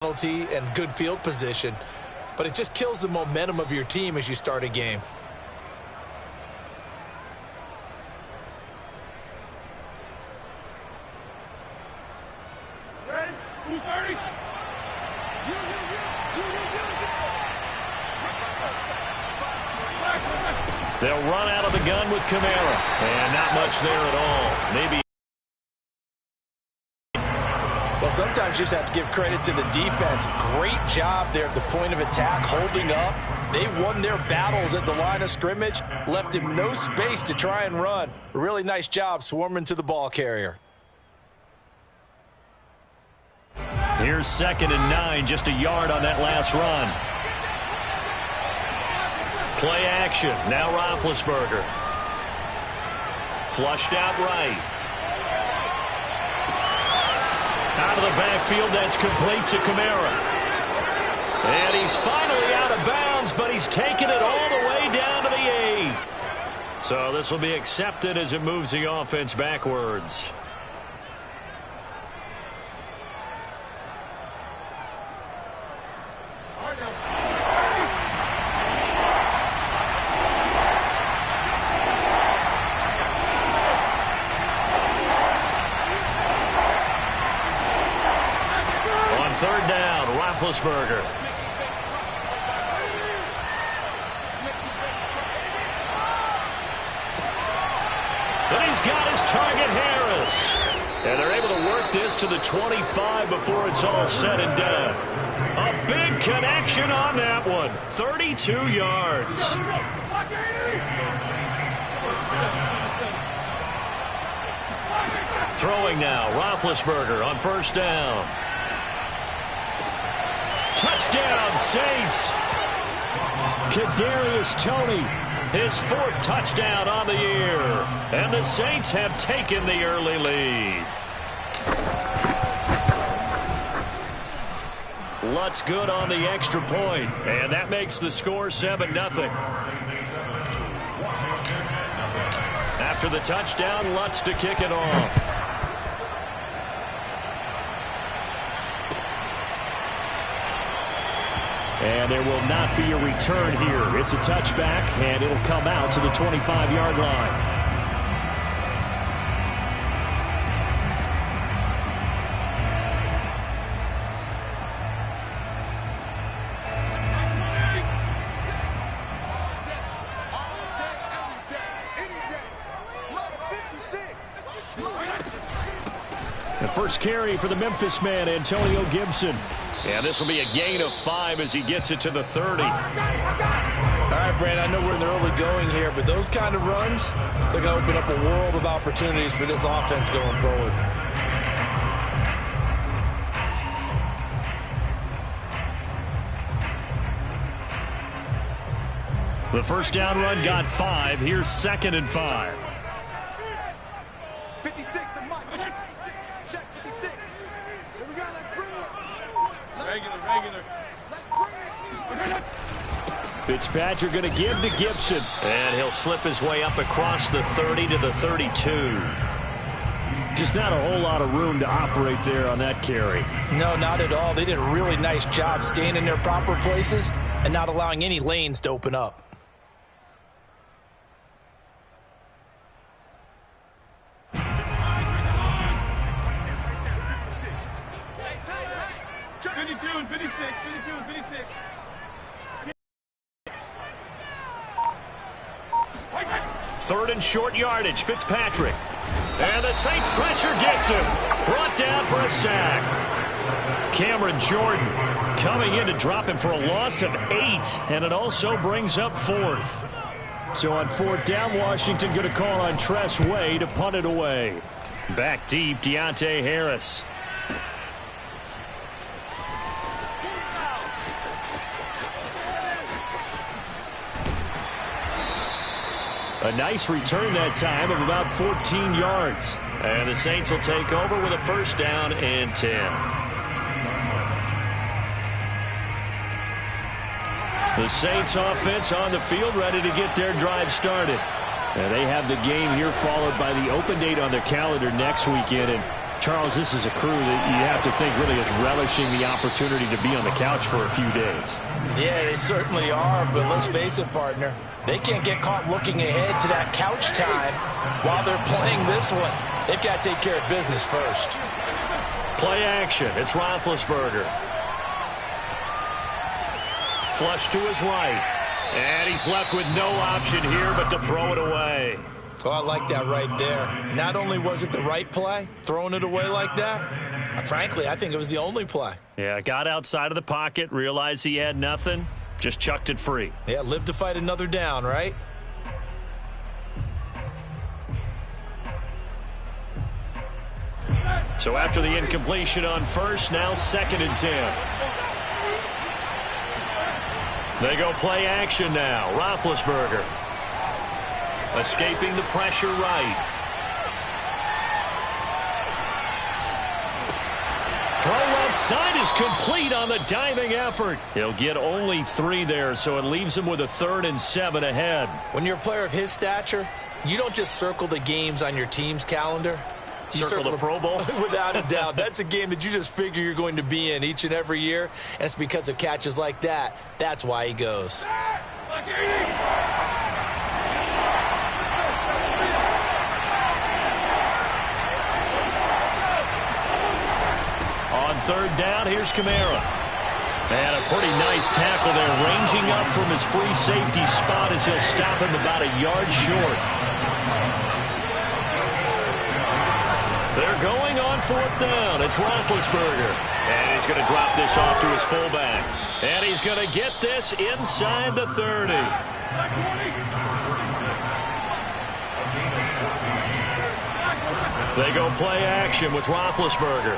penalty and good field position, but it just kills the momentum of your team as you start a game. They'll run out of the gun with Kamara, and not much there at all. Maybe. Well, sometimes you just have to give credit to the defense. Great job there at the point of attack, holding up. They won their battles at the line of scrimmage, left him no space to try and run. A really nice job swarming to the ball carrier. Here's 2nd and 9, just a yard on that last run. Play action, now Roethlisberger. Flushed out right. Out of the backfield, that's complete to Kamara. And he's finally out of bounds, but he's taken it all the way down to the 8. So this will be accepted as it moves the offense backwards. Third down, Roethlisberger. And he's got his target, Harris. And they're able to work this to the 25 before it's all said and done. A big connection on that one. 32 yards. Throwing now, Roethlisberger on first down. Touchdown, Saints. Kadarius Toney, his 4th touchdown on the year. And the Saints have taken the early lead. Lutz good on the extra point, and that makes the score 7-0. After the touchdown, Lutz to kick it off. And there will not be a return here. It's a touchback, and it'll come out to the 25-yard line. The first carry for the Memphis man, Antonio Gibson. And this will be a gain of 5 as he gets it to the 30. All right, Brandon, I know we're in the early going here, but those kind of runs, they're going to open up a world of opportunities for this offense going forward. The first down run got 5. Here's 2nd and 5. 56, the mic. Check 56. Here we go, let's bring it. Regular. Let's bring it. Fitzpatrick going to give to Gibson. And he'll slip his way up across the 30 to the 32. Just not a whole lot of room to operate there on that carry. No, not at all. They did a really nice job staying in their proper places and not allowing any lanes to open up. Third and short yardage, Fitzpatrick. And the Saints pressure gets him. Brought down for a sack. Cameron Jordan coming in to drop him for a loss of 8. And it also brings up 4th. So on 4th down, Washington going to call on Tress Way to punt it away. Back deep, Deontay Harris. A nice return that time of about 14 yards. And the Saints will take over with a first down and 10. The Saints offense on the field ready to get their drive started. And they have the game here followed by the open date on their calendar next weekend. And Charles, this is a crew that you have to think really is relishing the opportunity to be on the couch for a few days. Yeah, they certainly are, but let's face it, partner. They can't get caught looking ahead to that couch time while they're playing this one. They've got to take care of business first. Play action. It's Roethlisberger. Flush to his right. And he's left with no option here but to throw it away. Oh, I like that right there. Not only was it the right play, throwing it away like that, frankly, I think it was the only play. Yeah, got outside of the pocket, realized he had nothing, just chucked it free. Yeah, live to fight another down, right? So after the incompletion on first, now 2nd and 10. They go play action now. Roethlisberger. Escaping the pressure right. Throw left side is complete on the diving effort. He'll get only 3 there, so it leaves him with a 3rd and 7 ahead. When you're a player of his stature, you don't just circle the games on your team's calendar. You circle the Pro Bowl? Without a doubt. That's a game that you just figure you're going to be in each and every year, and it's because of catches like that. That's why he goes. On 3rd down, here's Kamara. And a pretty nice tackle there, ranging up from his free safety spot as he'll stop him about a yard short. They're going on 4th down. It's Roethlisberger. And he's going to drop this off to his fullback. And he's going to get this inside the 30. They go play action with Roethlisberger.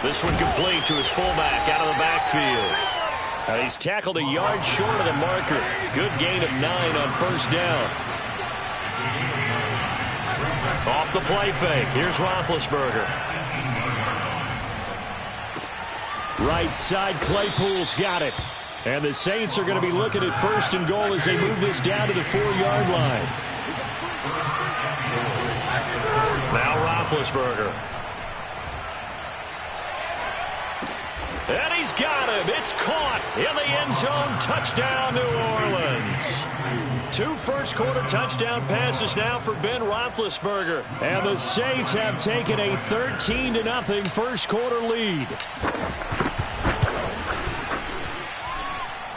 This one complete to his fullback out of the backfield. He's tackled a yard short of the marker. Good gain of 9 on 1st down. Off the play fake. Here's Roethlisberger. Right side, Claypool's got it. And the Saints are going to be looking at 1st and goal as they move this down to the 4-yard line. Now Roethlisberger. And he's got him. It's caught in the end zone. Touchdown, New Orleans. 2 first-quarter touchdown passes now for Ben Roethlisberger. And the Saints have taken a 13-0 first-quarter lead.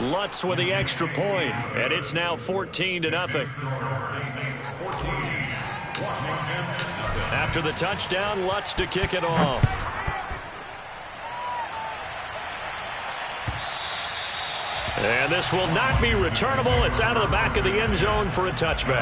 Lutz with the extra point, and it's now 14-0. After the touchdown, Lutz to kick it off. And this will not be returnable. It's out of the back of the end zone for a touchback.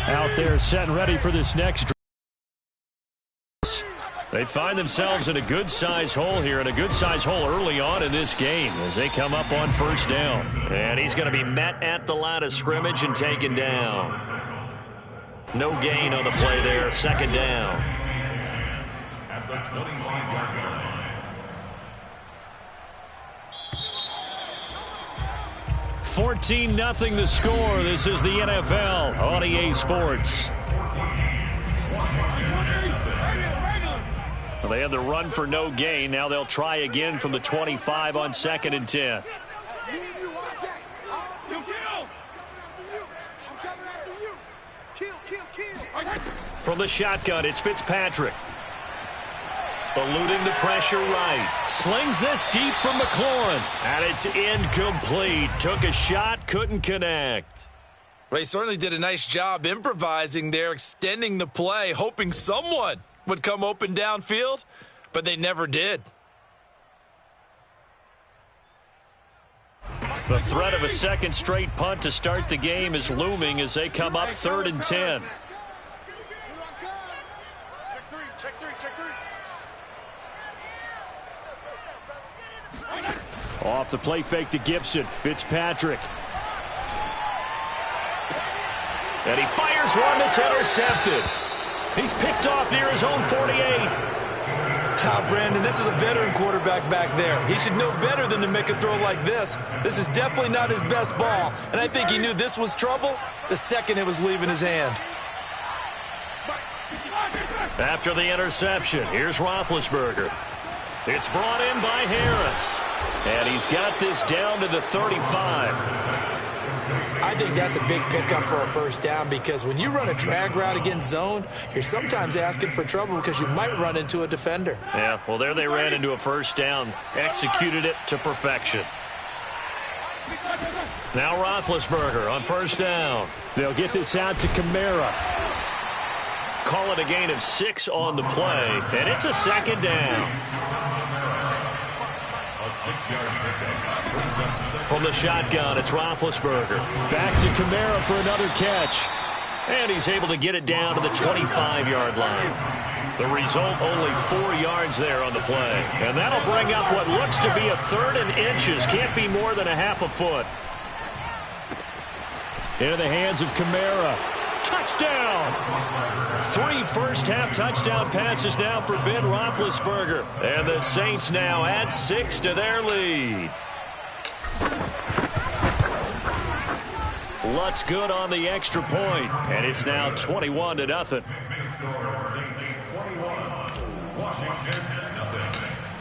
Out there set and ready for this next drive. They find themselves in a good-size hole here, and a good-size hole early on in this game as they come up on 1st down. And he's going to be met at the line of scrimmage and taken down. No gain on the play there, 2nd down. At the 21-yard line. 14-0 the score. This is the NFL on EA Sports. Well, they had the run for no gain. Now they'll try again from the 25 on 2nd and 10. From the shotgun, it's Fitzpatrick. Eluding the pressure right. Slings this deep from McLaurin. And it's incomplete. Took a shot, couldn't connect. Well, he certainly did a nice job improvising there, extending the play, hoping someone would come open downfield, but they never did. The threat of a 2nd straight punt to start the game is looming as they come up 3rd and 10. Off the play fake to Gibson. Fitzpatrick. And he fires one that's intercepted. He's picked off near his own 48. Brandon, this is a veteran quarterback back there. He should know better than to make a throw like this. This is definitely not his best ball, and I think he knew this was trouble the second it was leaving his hand. After the interception, here's Roethlisberger. It's brought in by Harris, and he's got this down to the 35. I think that's a big pickup for a first down because when you run a drag route against zone, you're sometimes asking for trouble because you might run into a defender. Yeah, well, there they ran into a first down, executed it to perfection. Now Roethlisberger on first down. They'll get this out to Kamara. Call it a gain of 6 on the play, and it's a second down. From the shotgun, it's Roethlisberger. Back to Kamara for another catch. And he's able to get it down to the 25-yard line. The result, only 4 yards there on the play. And that'll bring up what looks to be a 3rd and inches. Can't be more than a half a foot. Into the hands of Kamara. Touchdown! 3 first-half touchdown passes now for Ben Roethlisberger. And the Saints now add 6 to their lead. Lutz good on the extra point, and it's now 21-0.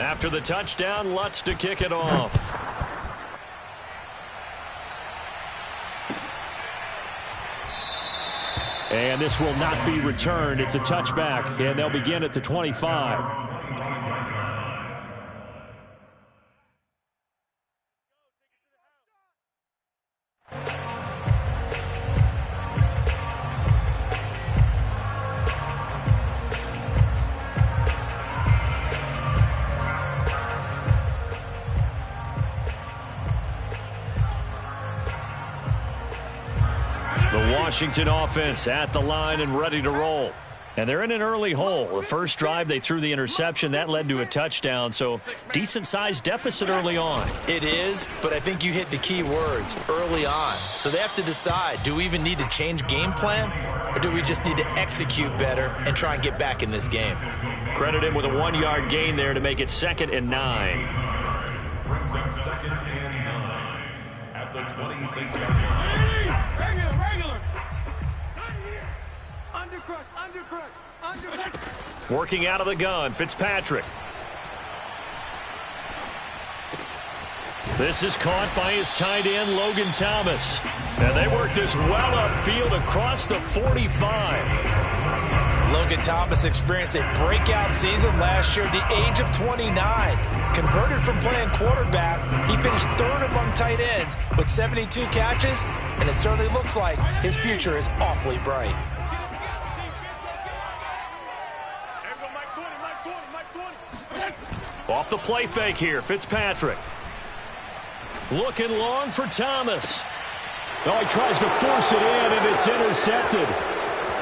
After the touchdown, Lutz to kick it off. And this will not be returned. It's a touchback, and they'll begin at the 25. Washington offense at the line and ready to roll. And they're in an early hole. The first drive, they threw the interception. That led to a touchdown, so decent-sized deficit early on. It is, but I think you hit the key words, early on. So they have to decide, do we even need to change game plan, or do we just need to execute better and try and get back in this game? Credit him with a 1-yard gain there to make it 2nd and 9. Brings up 2nd and 9 at the 26-yard line. Regular. Undercrush. Working out of the gun, Fitzpatrick. This is caught by his tight end, Logan Thomas. And they work this well upfield across the 45. Logan Thomas experienced a breakout season last year at the age of 29. Converted from playing quarterback, he finished 3rd among tight ends with 72 catches, and it certainly looks like his future is awfully bright. Off the play fake here, Fitzpatrick. Looking long for Thomas. Oh, he tries to force it in, and it's intercepted.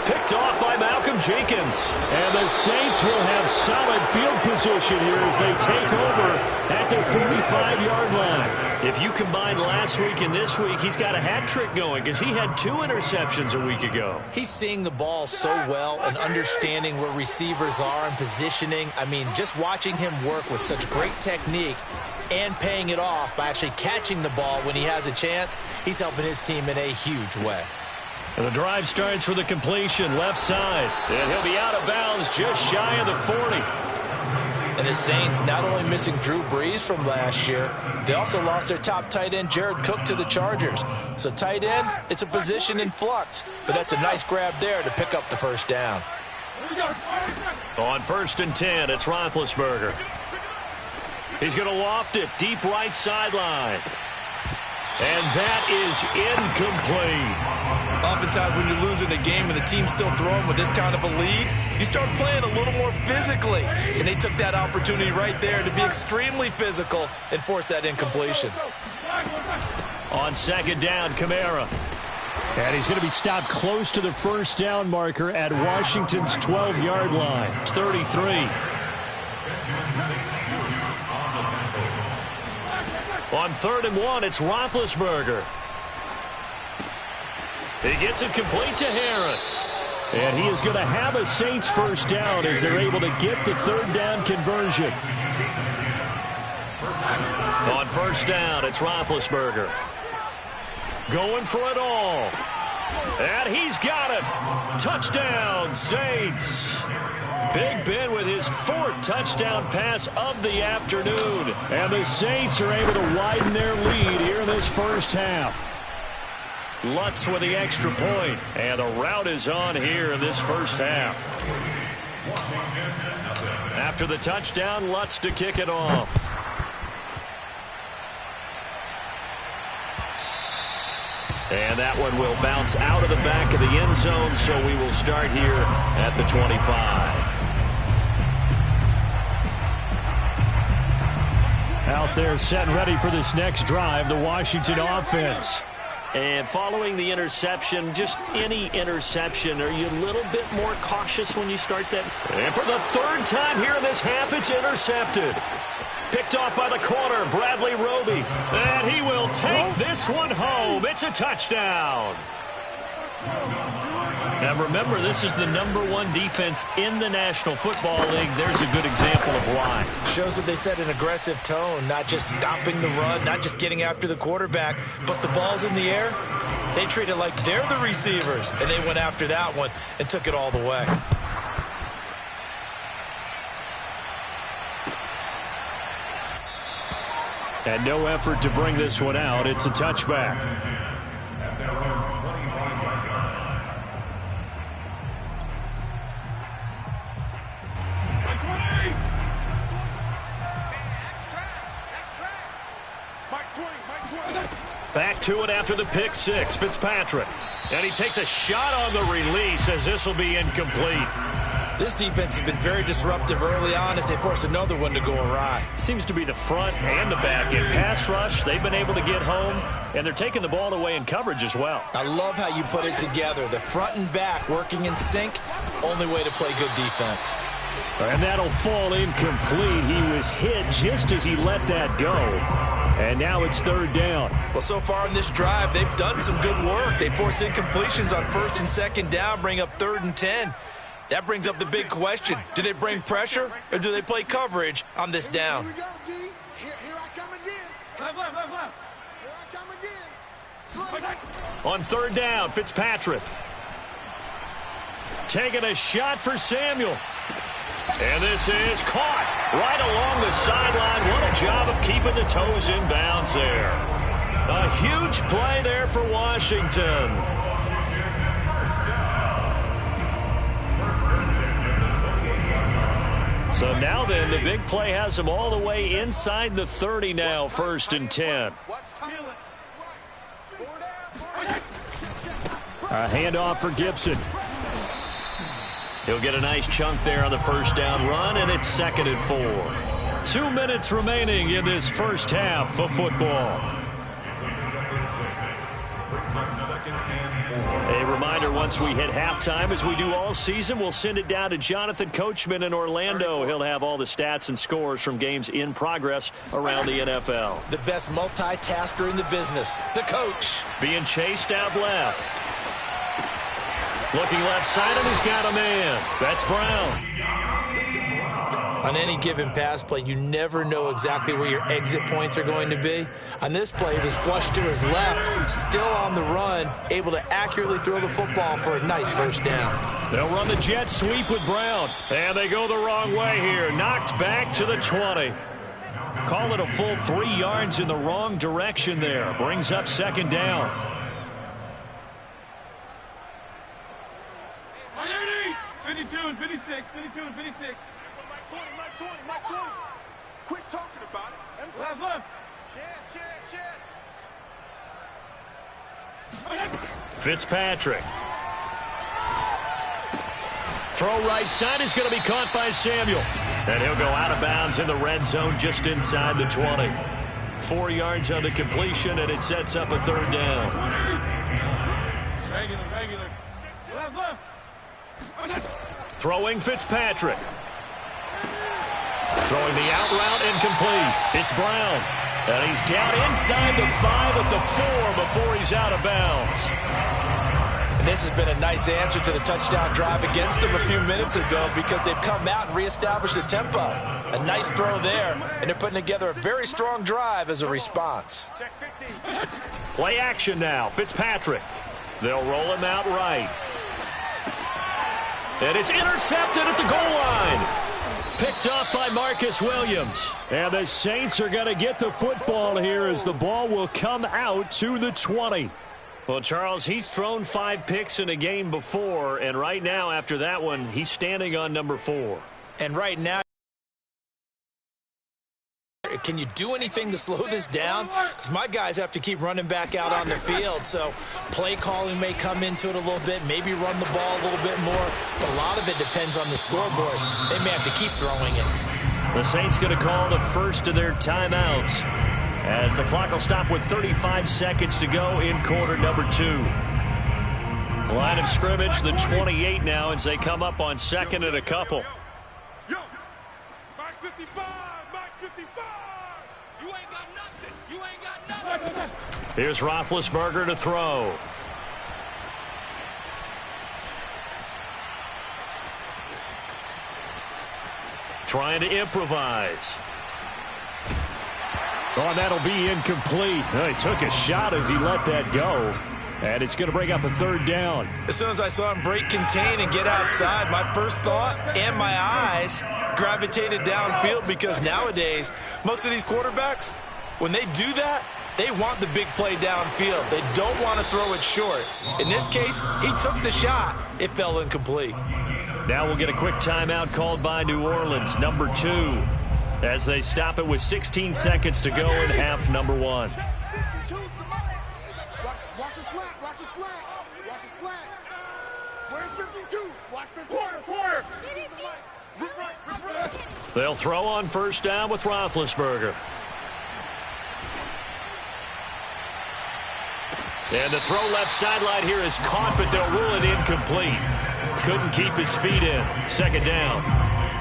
Picked off by Malcolm Jenkins. And the Saints will have solid field position here as they take over at their 35-yard line. If you combine last week and this week, he's got a hat trick going because he had 2 interceptions a week ago. He's seeing the ball so well and understanding where receivers are and positioning. I mean, just watching him work with such great technique and paying it off by actually catching the ball when he has a chance, he's helping his team in a huge way. And the drive starts with a completion left side. And he'll be out of bounds just shy of the 40. And the Saints not only missing Drew Brees from last year, they also lost their top tight end, Jared Cook, to the Chargers. So tight end, it's a position in flux. But that's a nice grab there to pick up the first down. On 1st and 10, it's Roethlisberger. He's going to loft it deep right sideline. And that is incomplete. Oftentimes when you're losing a game and the team's still throwing with this kind of a lead, you start playing a little more physically. And they took that opportunity right there to be extremely physical and force that incompletion. On 2nd down, Kamara. And he's going to be stopped close to the first down marker at Washington's 12-yard line. It's 33. On 3rd and 1, it's Roethlisberger. He gets it complete to Harris. And he is going to have a Saints first down as they're able to get the third down conversion. On first down, it's Roethlisberger. Going for it all. And he's got it. Touchdown, Saints. Big Ben with his 4th touchdown pass of the afternoon. And the Saints are able to widen their lead here in this first half. Lutz with the extra point, and the route is on here in this first half. After the touchdown, Lutz to kick it off. And that one will bounce out of the back of the end zone, so we will start here at the 25. Out there set and ready for this next drive, the Washington offense. And following the interception, just any interception, are you a little bit more cautious when you start that? And for the 3rd time here in this half, it's intercepted. Picked off by the corner, Bradley Roby. And he will take this one home. It's a touchdown. Now remember, this is the #1 defense in the National Football League. There's a good example of why. Shows that they set an aggressive tone, not just stopping the run, not just getting after the quarterback, but the ball's in the air. They treat it like they're the receivers, and they went after that one and took it all the way. And no effort to bring this one out. It's a touchback. Back to it after the pick six, Fitzpatrick. And he takes a shot on the release as this will be incomplete. This defense has been very disruptive early on as they force another one to go awry. Seems to be the front and the back. In pass rush, they've been able to get home, and they're taking the ball away in coverage as well. I love how you put it together. The front and back working in sync, only way to play good defense. And that'll fall incomplete. He was hit just as he let that go. And now it's 3rd down. Well, so far in this drive, they've done some good work. They force incompletions on 1st and 2nd down, bring up 3rd and 10. That brings up the big question. Do they bring pressure or do they play coverage on this down? Here we go, D. Here I come again. Left. Here I come again. On 3rd down, Fitzpatrick. Taking a shot for Samuel. And this is caught right along the sideline. What a job of keeping the toes in bounds there. A huge play there for Washington. So now then, the big play has them all the way inside the 30 now, 1st and 10. A handoff for Gibson. He'll get a nice chunk there on the 1st down run, and it's 2nd and 4. 2 minutes remaining in this first half of football. A reminder, once we hit halftime, as we do all season, we'll send it down to Jonathan Coachman in Orlando. He'll have all the stats and scores from games in progress around the NFL. The best multitasker in the business, the coach. Being chased out left. Looking left side, and he's got a man. That's Brown. On any given pass play, you never know exactly where your exit points are going to be. On this play, he was flushed to his left, still on the run, able to accurately throw the football for a nice 1st down. They'll run the jet sweep with Brown. And they go the wrong way here. Knocked back to the 20. Call it a full 3 yards in the wrong direction there. Brings up 2nd down. 52 and 56. Mike 20. Quit talking about it. Left. Fitzpatrick. Throw right side is going to be caught by Samuel. And he'll go out of bounds in the red zone just inside the 20. 4 yards on the completion, and it sets up a 3rd down. Regular. Left. Throwing Fitzpatrick. Throwing the out route incomplete. It's Brown. And he's down inside the 5 at the 4 before he's out of bounds. And this has been a nice answer to the touchdown drive against them a few minutes ago because they've come out and reestablished the tempo. A nice throw there, and they're putting together a very strong drive as a response. Play action now. Fitzpatrick. They'll roll him out right. And it's intercepted at the goal line. Picked off by Marcus Williams. And the Saints are going to get the football here as the ball will come out to the 20. Well, Charles, he's thrown 5 picks in a game before, and right now after that one, he's standing on number 4. And right now, can you do anything to slow this down? Because my guys have to keep running back out on the field, so play calling may come into it a little bit, maybe run the ball a little bit more, but a lot of it depends on the scoreboard. They may have to keep throwing it. The Saints going to call the first of their timeouts as the clock will stop with 35 seconds to go in quarter number 2. Line of scrimmage, the 28 now as they come up on second and a couple. Yo, Mike 55, Mike 55. You ain't got nothing. You ain't got nothing. Here's Roethlisberger to throw. Trying to improvise. Oh, that'll be incomplete. He took a shot as he let that go. And it's going to bring up a third down. As soon as I saw him break contain and get outside, my first thought and my eyes gravitated downfield because nowadays, most of these quarterbacks, when they do that, they want the big play downfield. They don't want to throw it short. In this case, he took the shot. It fell incomplete. Now we'll get a quick timeout called by New Orleans, number 2, as they stop it with 16 seconds to go in half number 1. Watch the slant. Watch the slant. Watch the slant. Where's 52? Watch 52. Quarter. They'll throw on first down with Roethlisberger. And the throw left sideline here is caught, but they'll rule it incomplete. Couldn't keep his feet in. Second down.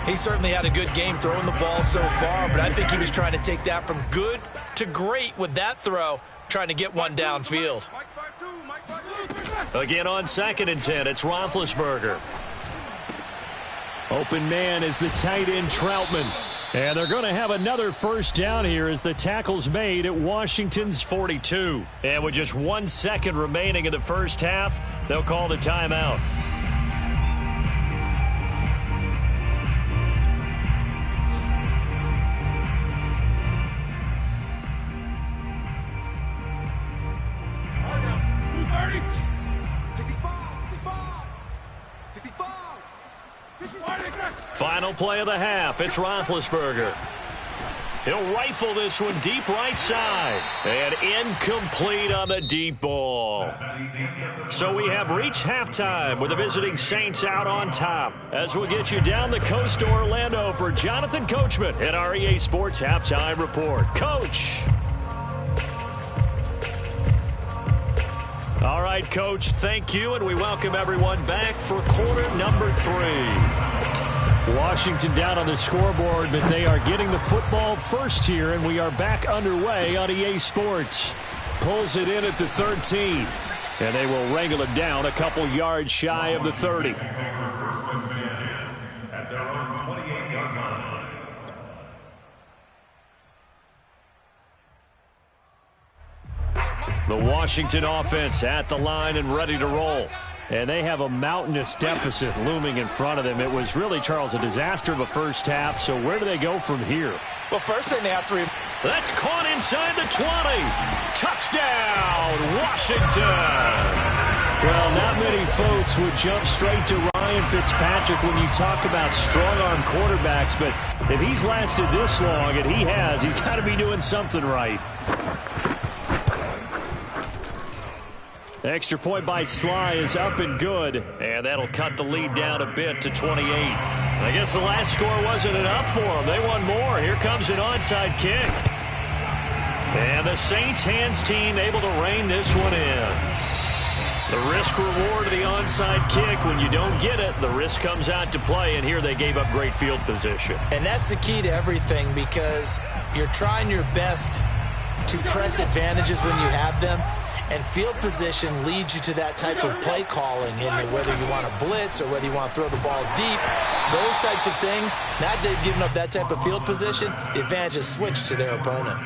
He certainly had a good game throwing the ball so far, but I think he was trying to take that from good to great with that throw, trying to get one downfield. Again on 2nd and 10, it's Roethlisberger. Open man is the tight end Troutman. And they're going to have another first down here as the tackle's made at Washington's 42. And with just 1 second remaining in the first half, they'll call the timeout. Final play of the half. It's Roethlisberger. He'll rifle this one deep right side. And incomplete on the deep ball. So we have reached halftime with the visiting Saints out on top. As we'll get you down the coast to Orlando for Jonathan Coachman at our EA Sports Halftime Report. Coach. All right, Coach, thank you, and we welcome everyone back for quarter number 3. Washington down on the scoreboard, but they are getting the football first here, and we are back underway on EA Sports. Pulls it in at the 13, and they will wrangle it down a couple yards shy of the 30. At their own 28-yard line. The Washington offense at the line and ready to roll. And they have a mountainous deficit looming in front of them. It was really, Charles, a disaster of a first half. So where do they go from here? Well, first thing they have to... That's caught inside the 20. Touchdown, Washington. Well, not many folks would jump straight to Ryan Fitzpatrick when you talk about strong-arm quarterbacks. But if he's lasted this long, and he has, he's got to be doing something right. The extra point by Sly is up and good, and that'll cut the lead down a bit to 28. I guess the last score wasn't enough for them. They won more. Here comes an onside kick. And the Saints hands team able to rein this one in. The risk reward of the onside kick, when you don't get it, the risk comes out to play, and here they gave up great field position. And that's the key to everything, because you're trying your best to press advantages when you have them. And field position leads you to that type of play calling, and whether you want to blitz or whether you want to throw the ball deep, those types of things. Now they've given up that type of field position, the advantage is switched to their opponent.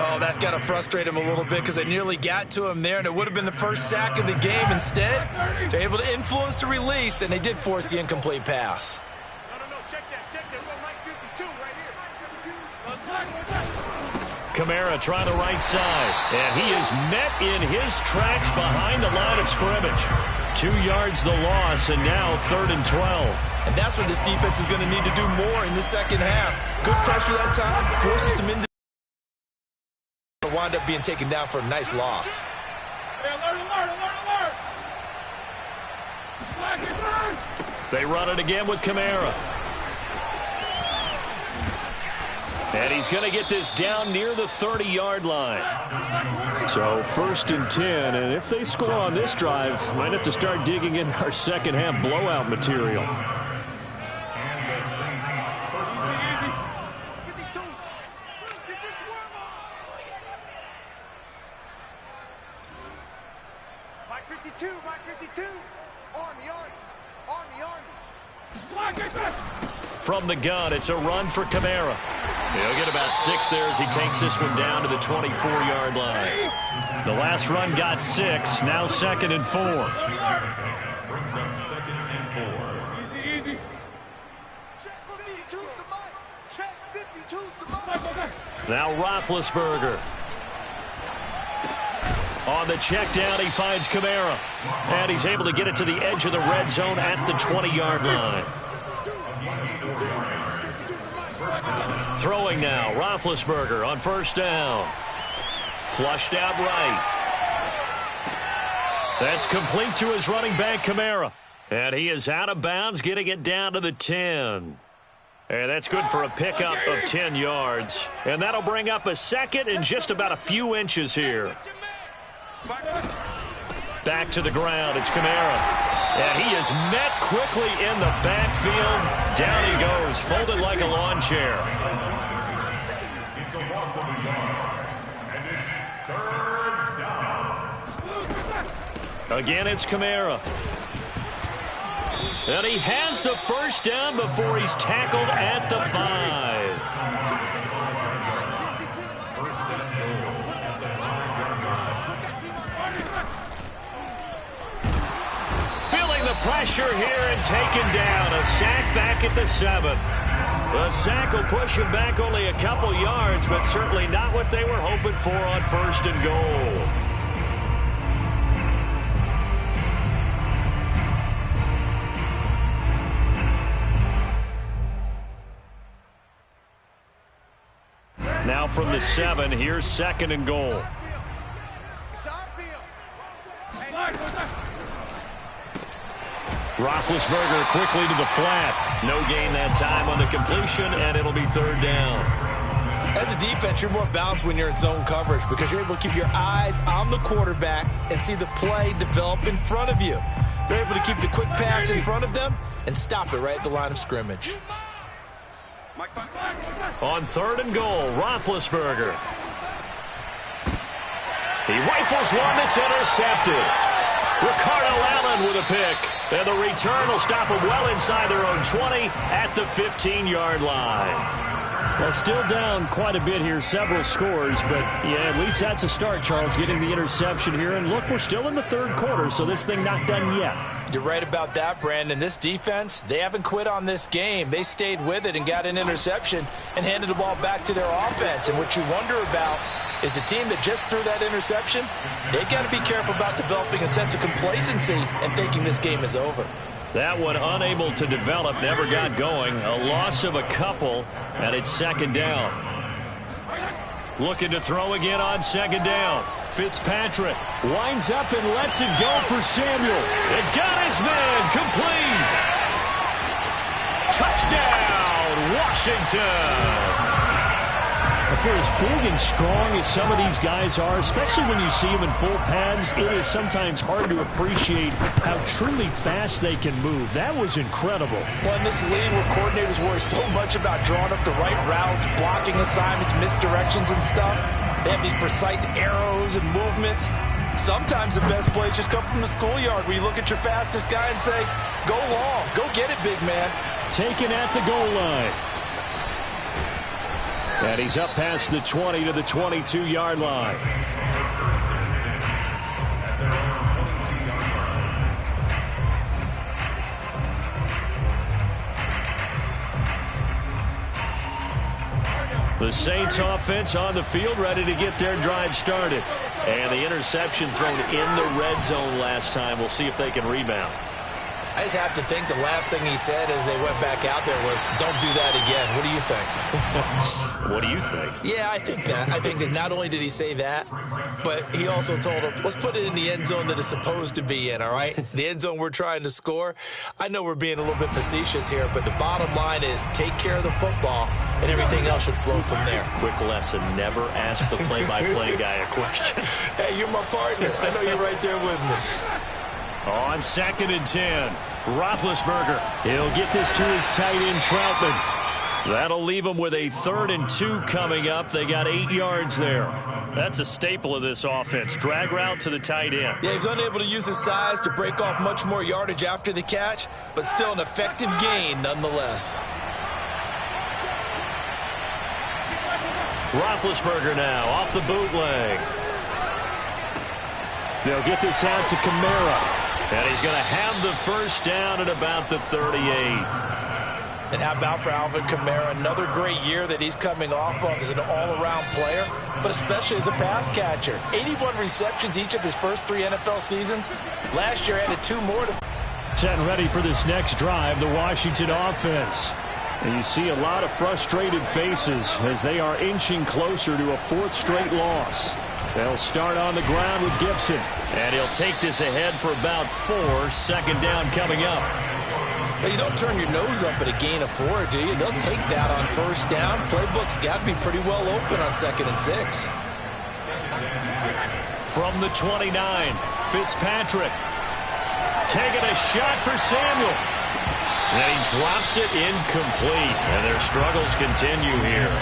Oh, that's got to frustrate him a little bit because they nearly got to him there, and it would have been the first sack of the game. Instead, they're able to influence the release, and they did force the incomplete pass. No, check that. We're Mike 52 right here. Kamara trying the right side, and he is met in his tracks behind the line of scrimmage. 2 yards the loss, and now 3rd and 12. And that's what this defense is going to need to do more in the second half. Good pressure that time, forces some individuals. Wind up being taken down for a nice loss. Hey, alert. They run it again with Kamara. And he's going to get this down near the 30-yard line. So 1st and 10, and if they score on this drive, might have to start digging in our second half blowout material. From the gun, it's a run for Kamara. He'll get about 6 there as he takes this one down to the 24-yard line. The last run got 6, now 2nd and 4. Brings up 2nd and 4. Easy. Check 52's the mic. Check 52's the mic. Now Roethlisberger. On the check down, he finds Kamara. And he's able to get it to the edge of the red zone at the 20-yard line. Throwing now, Roethlisberger on 1st down. Flushed out right. That's complete to his running back, Kamara. And he is out of bounds, getting it down to the 10. And that's good for a pickup of 10 yards. And that'll bring up a 2nd and just about a few inches here. Back to the ground, it's Kamara. And he is met quickly in the backfield. Down he goes, folded like a lawn chair. It's a loss of a yard, and it's 3rd down. Again, it's Kamara. And he has the 1st down before he's tackled at the 5. Pressure here and taken down. A sack back at the 7. The sack will push him back only a couple yards, but certainly not what they were hoping for on 1st and goal. Now from the 7, here's 2nd and goal. Roethlisberger quickly to the flat. No gain that time on the completion, and it'll be 3rd down. As a defense, you're more balanced when you're in zone coverage because you're able to keep your eyes on the quarterback and see the play develop in front of you. They're able to keep the quick pass in front of them and stop it right at the line of scrimmage. On 3rd and goal, Roethlisberger. He rifles one that's intercepted. Ricardo Allen with a pick. And the return will stop them well inside their own 20 at the 15-yard line. Well, still down quite a bit here, several scores, but yeah, at least that's a start, Charles, getting the interception here. And look, we're still in the 3rd quarter, so this thing not done yet. You're right about that, Brandon. This defense, they haven't quit on this game. They stayed with it and got an interception and handed the ball back to their offense. And what you wonder about is the team that just threw that interception, they got to be careful about developing a sense of complacency and thinking this game is over. That one unable to develop, never got going. A loss of a couple, and it's 2nd down. Looking to throw again on 2nd down. Fitzpatrick winds up and lets it go for Samuel. It got his man complete. Touchdown, Washington. For as big and strong as some of these guys are, especially when you see them in full pads, it is sometimes hard to appreciate how truly fast they can move. That was incredible. Well, in this league where coordinators worry so much about drawing up the right routes, blocking assignments, misdirections and stuff, they have these precise arrows and movements. Sometimes the best plays just come from the schoolyard where you look at your fastest guy and say, go long, go get it, big man. Taken at the goal line. And he's up past the 20 to the 22-yard line. The Saints offense on the field, ready to get their drive started. And the interception thrown in the red zone last time. We'll see if they can rebound. I just have to think the last thing he said as they went back out there was, don't do that again. What do you think? What do you think? Yeah, I think that. I think that not only did he say that, but he also told him, let's put it in the end zone that it's supposed to be in, all right? The end zone we're trying to score. I know we're being a little bit facetious here, but the bottom line is take care of the football, and everything else should flow from there. Quick lesson, never ask the play-by-play guy a question. Hey, you're my partner. I know you're right there with me. On 2nd and 10, Roethlisberger. He'll get this to his tight end, Troutman. That'll leave him with a 3rd and 2 coming up. They got 8 yards there. That's a staple of this offense. Drag route to the tight end. Yeah, he's unable to use his size to break off much more yardage after the catch, but still an effective gain nonetheless. Roethlisberger now off the bootleg. They'll get this out to Kamara. And he's going to have the first down at about the 38. And how about for Alvin Kamara? Another great year that he's coming off of as an all-around player, but especially as a pass catcher. 81 receptions each of his first 3 NFL seasons. Last year added 2 more to... Getting ready for this next drive, the Washington offense. And you see a lot of frustrated faces as they are inching closer to a 4th straight loss. They'll start on the ground with Gibson. And he'll take this ahead for about 4. 2nd down coming up. Well, you don't turn your nose up at a gain of 4, do you? They'll take that on 1st down. Playbook's got to be pretty well open on 2nd and 6. From the 29, Fitzpatrick. Taking a shot for Samuel. And he drops it incomplete. And their struggles continue here.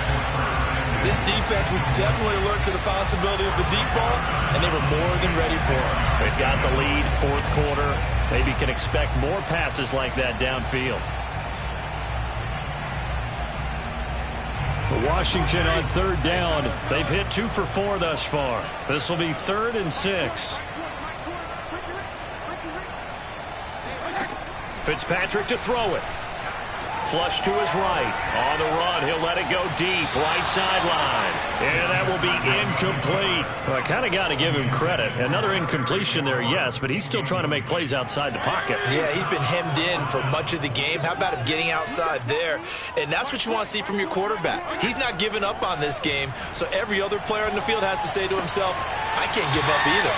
This defense was definitely alert to the possibility of the deep ball, and they were more than ready for it. They've got the lead, 4th quarter. Maybe can expect more passes like that downfield. Washington on 3rd down. They've hit 2 for 4 thus far. This will be 3rd and 6. Fitzpatrick to throw it. Flush to his right. On the run, he'll let it go deep. Right sideline. And that will be incomplete. Well, I kind of got to give him credit. Another incompletion there, yes, but he's still trying to make plays outside the pocket. Yeah, he's been hemmed in for much of the game. How about him getting outside there? And that's what you want to see from your quarterback. He's not giving up on this game, so every other player in the field has to say to himself, I can't give up either.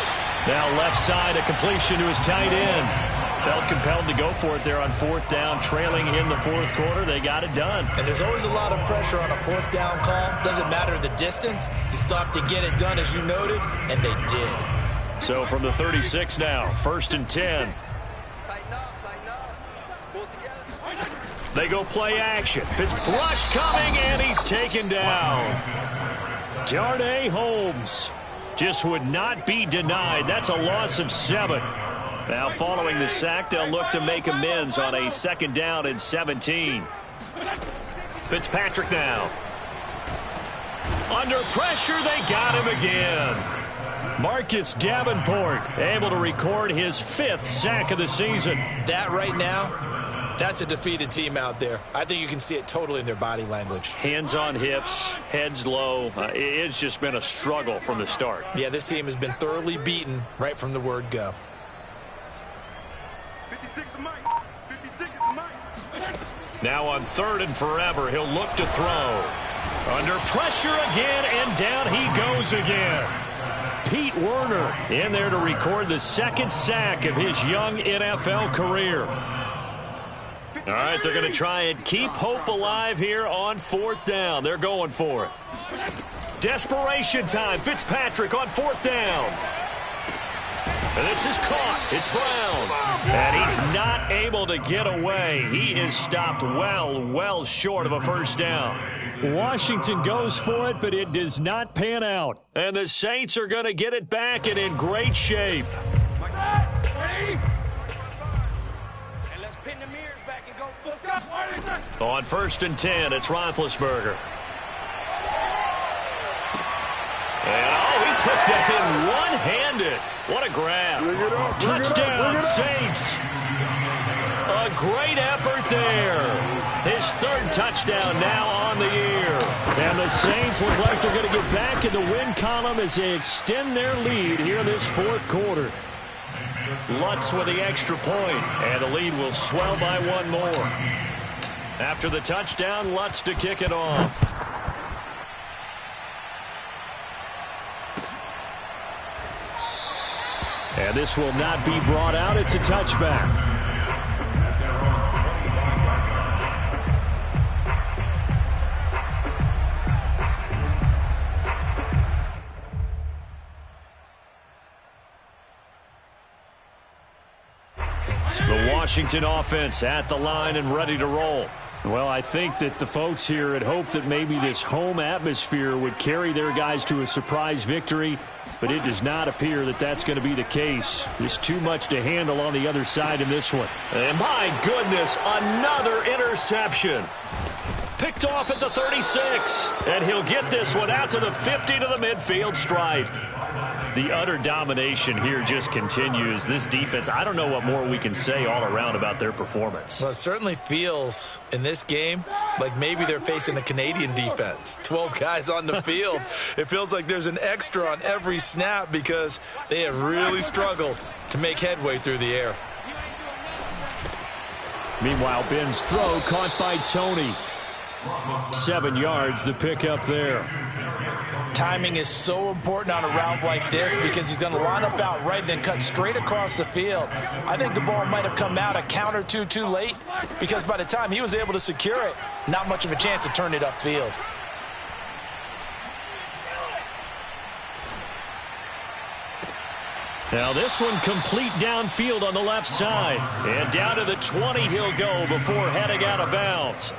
Now left side, a completion to his tight end. Felt compelled to go for it there on 4th down, trailing in the 4th quarter. They got it done. And there's always a lot of pressure on a 4th down call. Doesn't matter the distance. You still have to get it done, as you noted, and they did. So from the 36 now, 1st and 10. They go play action. Fitz rush coming, and he's taken down. Darnay Holmes just would not be denied. That's a loss of 7. Now following the sack, they'll look to make amends on a 2nd down and 17. Fitzpatrick now. Under pressure, they got him again. Marcus Davenport able to record his 5th sack of the season. That right now, that's a defeated team out there. I think you can see it totally in their body language. Hands on hips, heads low. It's just been a struggle from the start. Yeah, this team has been thoroughly beaten right from the word go. 56 is Mike. 56 is Mike. Now on 3rd and forever, he'll look to throw. Under pressure again, and down he goes again. Pete Werner in there to record the 2nd sack of his young NFL career. All right, they're going to try and keep hope alive here on 4th down. They're going for it. Desperation time. Fitzpatrick on 4th down. And this is caught. It's Brown. And he's not able to get away. He is stopped well short of a first down. Washington goes for it, but it does not pan out. And the Saints are going to get it back and in great shape. On 1st and 10, it's Roethlisberger. And, he took that in one-handed. What a grab. Touchdown, Saints. A great effort there. His 3rd touchdown now on the year. And the Saints look like they're going to get back in the win column as they extend their lead here in this 4th quarter. Lutz with the extra point, and the lead will swell by one more. After the touchdown, Lutz to kick it off. And this will not be brought out. It's a touchback. The Washington offense at the line and ready to roll. Well, I think that the folks here had hoped that maybe this home atmosphere would carry their guys to a surprise victory, but it does not appear that that's going to be the case. There's too much to handle on the other side in this one. And my goodness, another interception. Picked off at the 36. And he'll get this one out to the 50 to the midfield stripe. The utter domination here just continues. This defense, I don't know what more we can say all around about their performance. Well, it certainly feels in this game like maybe they're facing a Canadian defense. 12 guys on the field. It feels like there's an extra on every snap because they have really struggled to make headway through the air. Meanwhile, Ben's throw caught by Tony. 7 yards, the pickup there. Timing is so important on a route like this because he's going to line up out right and then cut straight across the field. I think the ball might have come out a count or two too late because by the time he was able to secure it, not much of a chance to turn it upfield. Now this one complete downfield on the left side. And down to the 20 he'll go before heading out of bounds.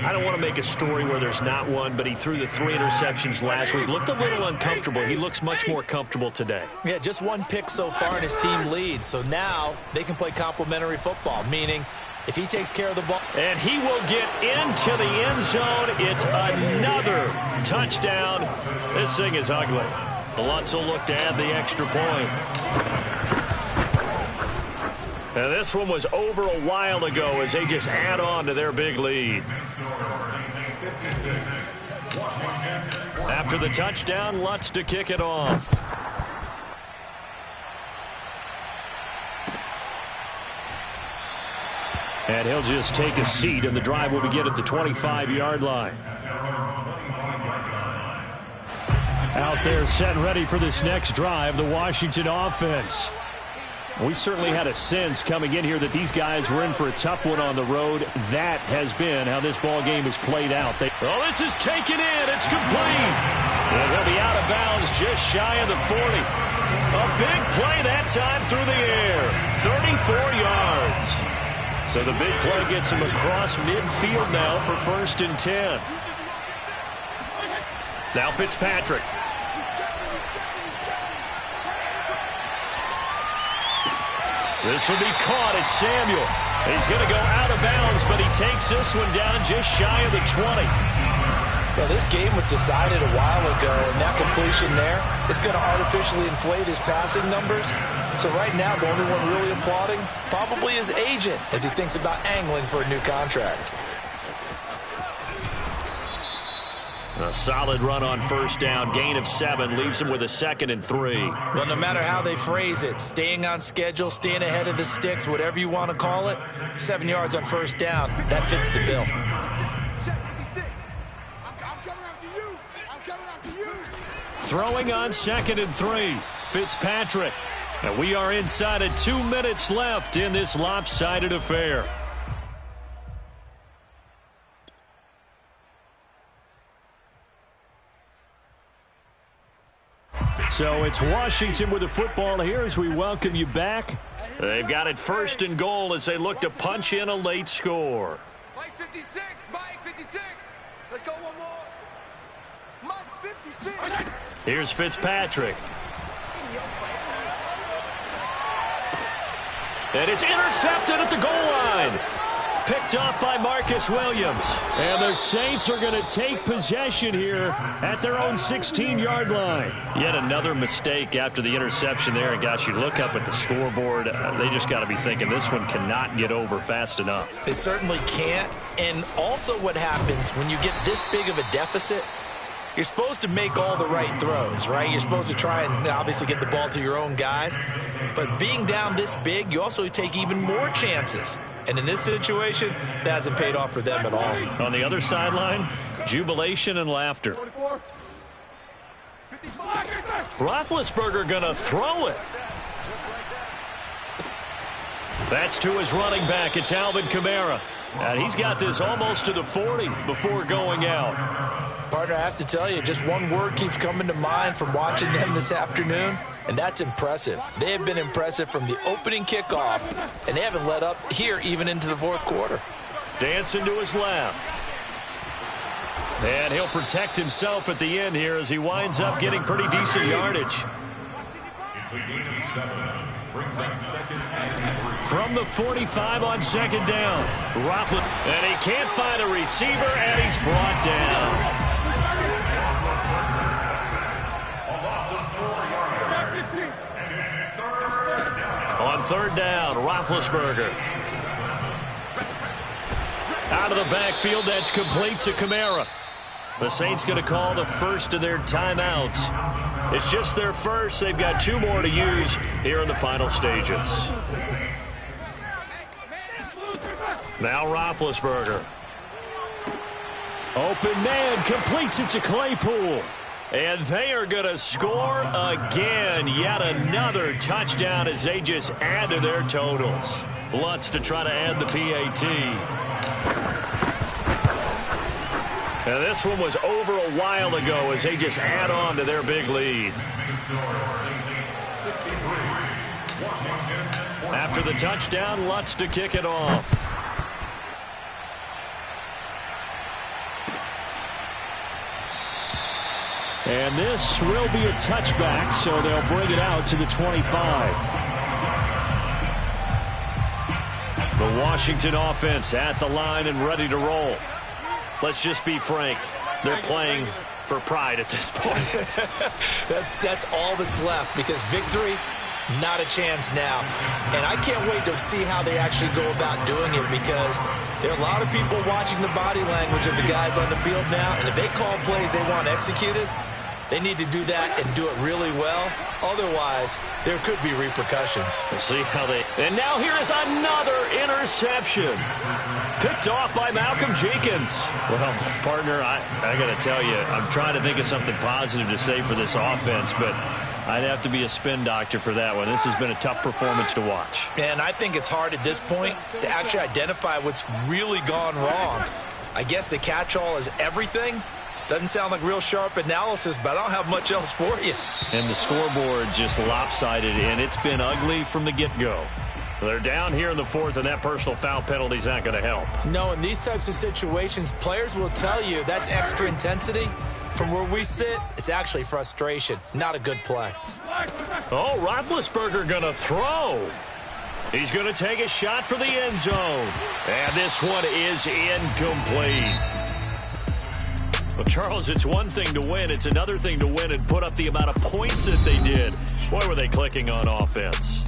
I don't want to make a story where there's not one, but he threw the 3 interceptions last week. Looked a little uncomfortable. He looks much more comfortable today. Yeah, just 1 pick so far and his team leads. So now they can play complementary football, meaning if he takes care of the ball. And he will get into the end zone. It's another touchdown. This thing is ugly. Lutz will look to add the extra point. And this one was over a while ago as they just add on to their big lead. After the touchdown, Lutz to kick it off. And he'll just take a seat, and the drive will begin at the 25-yard line. Out there set and ready for this next drive, the Washington offense. We certainly had a sense coming in here that these guys were in for a tough one on the road. That has been how this ball game has played out. This is taken in. It's complete. And he'll be out of bounds just shy of the 40. A big play that time through the air. 34 yards. So the big play gets him across midfield now for 1st and 10. Now Fitzpatrick. This will be caught. It's Samuel. He's going to go out of bounds, but he takes this one down just shy of the 20. Well, this game was decided a while ago, and that completion there is going to artificially inflate his passing numbers. So right now, the only one really applauding probably his agent as he thinks about angling for a new contract. A solid run on 1st down. Gain of 7 leaves him with a 2nd and 3. Well, no matter how they phrase it, staying on schedule, staying ahead of the sticks, whatever you want to call it, 7 yards on 1st down, that fits the bill. Throwing on 2nd and 3. Fitzpatrick. And we are inside of 2 minutes left in this lopsided affair. So it's Washington with the football here as we welcome you back. They've got it 1st and goal as they look to punch in a late score. Mike 56, Mike 56. Let's go one more. Mike 56. Here's Fitzpatrick. And it's intercepted at the goal line. Picked up by Marcus Williams. And the Saints are going to take possession here at their own 16-yard line. Yet another mistake after the interception there. And, gosh, you look up at the scoreboard. They just got to be thinking this one cannot get over fast enough. It certainly can't. And also what happens when you get this big of a deficit, you're supposed to make all the right throws, right? You're supposed to try and obviously get the ball to your own guys. But being down this big, you also take even more chances. And in this situation, that hasn't paid off for them at all. On the other sideline, jubilation and laughter. Roethlisberger going to throw it. That's to his running back. It's Alvin Kamara. And he's got this almost to the 40 before going out. Partner, I have to tell you, just one word keeps coming to mind from watching them this afternoon, and that's impressive. They have been impressive from the opening kickoff, and they haven't let up here even into the 4th quarter. Dancing to his left. And he'll protect himself at the end here as he winds up getting pretty decent yardage. It's a gain of 7. Brings up 2nd and 3. From the 45 on 2nd down. And he can't find a receiver, and he's brought down. On 3rd down, Roethlisberger. Out of the backfield, that's complete to Kamara. The Saints going to call the first of their timeouts. It's just their first. They've got 2 more to use here in the final stages. Now Roethlisberger. Open man, completes it to Claypool. And they are going to score again. Yet another touchdown as they just add to their totals. Lutz to try to add the PAT. And this one was over a while ago as they just add on to their big lead. After the touchdown, Lutz to kick it off. And this will be a touchback, so they'll bring it out to the 25. The Washington offense at the line and ready to roll. Let's just be frank. They're playing for pride at this point. That's all that's left, because victory, not a chance now. And I can't wait to see how they actually go about doing it, because there are a lot of people watching the body language of the guys on the field now, and if they call plays they want executed, they need to do that and do it really well. Otherwise, there could be repercussions. We'll see how they... And now here is another interception. Picked off by Malcolm Jenkins. Well, partner, I got to tell you, I'm trying to think of something positive to say for this offense, but I'd have to be a spin doctor for that one. This has been a tough performance to watch. And I think it's hard at this point to actually identify what's really gone wrong. I guess the catch-all is everything. Doesn't sound like real sharp analysis, but I don't have much else for you. And the scoreboard just lopsided, and it's been ugly from the get-go. They're down here in the 4th, and that personal foul penalty is not going to help. No, in these types of situations, players will tell you that's extra intensity. From where we sit, it's actually frustration. Not a good play. Oh, Roethlisberger going to throw. He's going to take a shot for the end zone. And this one is incomplete. Well, Charles, it's one thing to win. It's another thing to win and put up the amount of points that they did. Boy, were they clicking on offense.